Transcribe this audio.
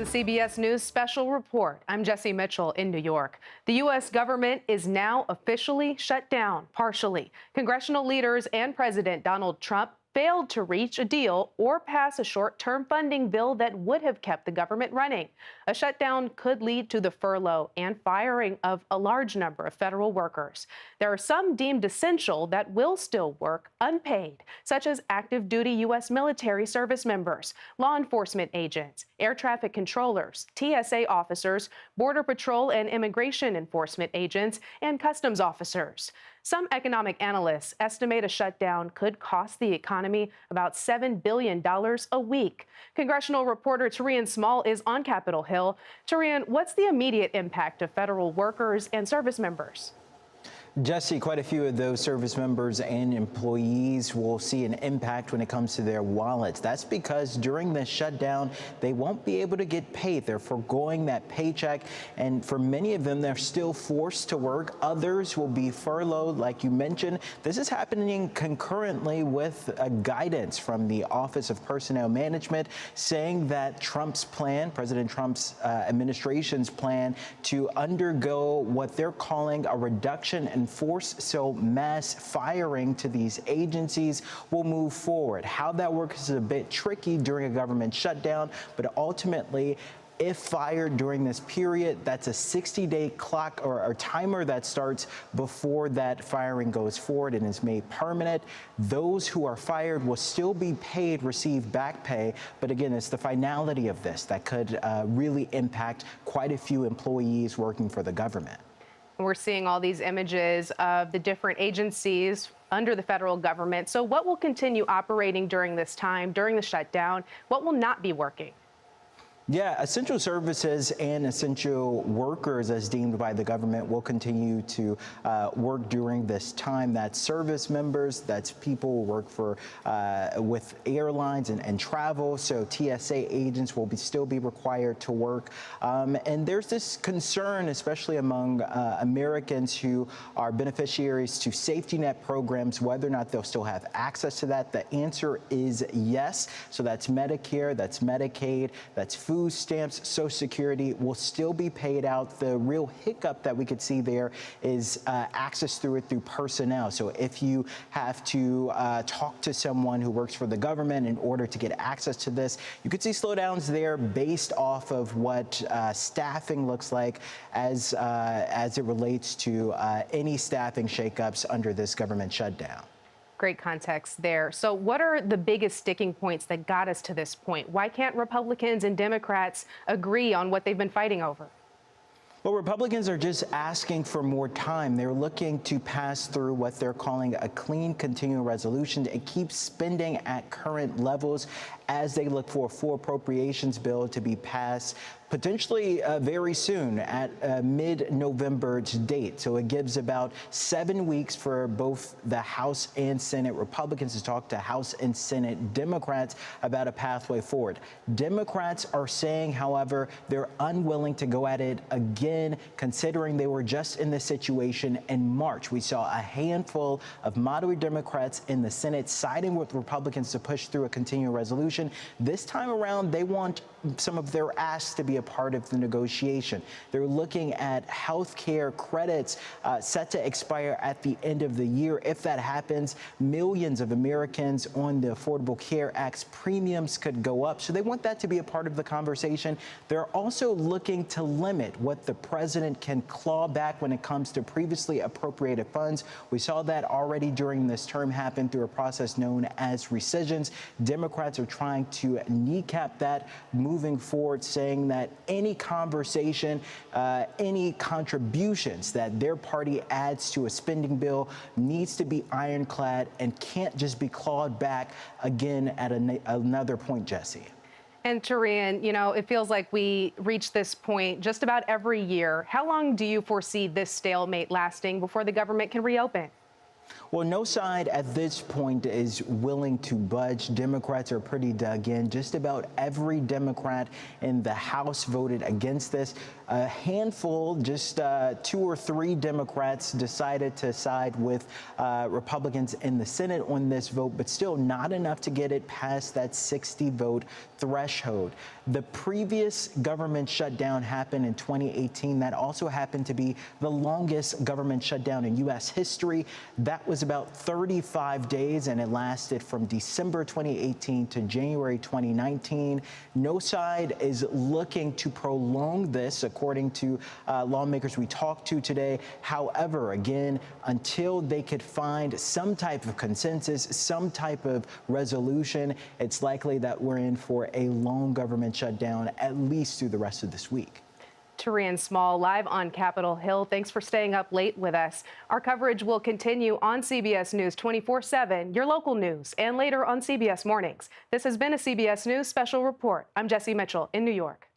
CBS News special report. I'm Jessi Mitchell in New York. The U.S. government is now officially shut down, partially. Congressional leaders and President Donald Trump failed to reach a deal or pass a short-term funding bill that would have kept the government running. A shutdown could lead to the furlough and firing of a large number of federal workers. There are some deemed essential that will still work unpaid, such as active duty U.S. military service members, law enforcement agents, air traffic controllers, TSA officers, Border Patrol and immigration enforcement agents, and customs officers. Some economic analysts estimate a shutdown could cost the economy about $7 billion a week. Congressional reporter Tarian Small is on Capitol Hill. Tarian, what's the immediate impact of federal workers and service members? Jessi, quite a few of those service members and employees will see an impact when it comes to their wallets. That's because during this shutdown, they won't be able to get paid. They're foregoing that paycheck. And for many of them, they're still forced to work. Others will be furloughed, like you mentioned. This is happening concurrently with guidance from the Office of Personnel Management saying that Trump's plan, President Trump's administration's plan to undergo what they're calling a reduction in force, so mass firing to these agencies will move forward. How that works is a bit tricky during a government shutdown, but ultimately, if fired during this period, that's a 60-day clock or timer that starts before that firing goes forward and is made permanent. Those who are fired will still be paid, receive back pay. But again, it's the finality of this that could really impact quite a few employees working for the government. We're seeing all these images of the different agencies under the federal government. So what will continue operating during this time, during the shutdown? What will not be working? Yeah, essential services and essential workers, as deemed by the government, will continue to work during this time. That's service members, that's people who work for with airlines and travel. So TSA agents will still be required to work. And there's this concern, especially among Americans who are beneficiaries to safety net programs, whether or not they'll still have access to that. The answer is yes. So that's Medicare, that's Medicaid, that's food stamps, Social Security will still be paid out. The real hiccup that we could see there is access through personnel. So if you have to talk to someone who works for the government in order to get access to this, you could see slowdowns there based off of what staffing looks like as it relates to any staffing shakeups under this government shutdown. Great context there. So what are the biggest sticking points that got us to this point? Why can't Republicans and Democrats agree on what they've been fighting over? Well, Republicans are just asking for more time. They're looking to pass through what they're calling a clean continuing resolution to keep spending at current levels as they look for a full appropriations bill to be passed potentially very soon at a mid-November date. So it gives about 7 weeks for both the House and Senate Republicans to talk to House and Senate Democrats about a pathway forward. Democrats are saying, however, they're unwilling to go at it again, considering they were just in this situation in March. We saw a handful of moderate Democrats in the Senate siding with Republicans to push through a continuing resolution. This time around, they want some of their asks to be a part of the negotiation. They're looking at health care credits set to expire at the end of the year. If that happens, millions of Americans on the Affordable Care Act's premiums could go up. So they want that to be a part of the conversation. They're also looking to limit what the president can claw back when it comes to previously appropriated funds. We saw that already during this term happen through a process known as rescissions. Democrats are trying to kneecap that moving forward, saying that any conversation, any contributions that their party adds to a spending bill needs to be ironclad and can't just be clawed back again at another point, Jessi. And Tarian, you know, it feels like we reach this point just about every year. How long do you foresee this stalemate lasting before the government can reopen? Well, no side at this point is willing to budge. Democrats are pretty dug in. Just about every Democrat in the House voted against this. A handful, just 2 or 3 Democrats decided to side with Republicans in the Senate on this vote, but still not enough to get it past that 60-vote threshold. The previous government shutdown happened in 2018. That also happened to be the longest government shutdown in U.S. history. That was about 35 days, and it lasted from December 2018 to January 2019. No side is looking to prolong this, according to lawmakers we talked to today. However, again, until they could find some type of consensus, some type of resolution, it's likely that we're in for a long government shutdown, at least through the rest of this week. Tarian Small, live on Capitol Hill. Thanks for staying up late with us. Our coverage will continue on CBS News 24/7, your local news, and later on CBS Mornings. This has been a CBS News Special Report. I'm Jessi Mitchell in New York.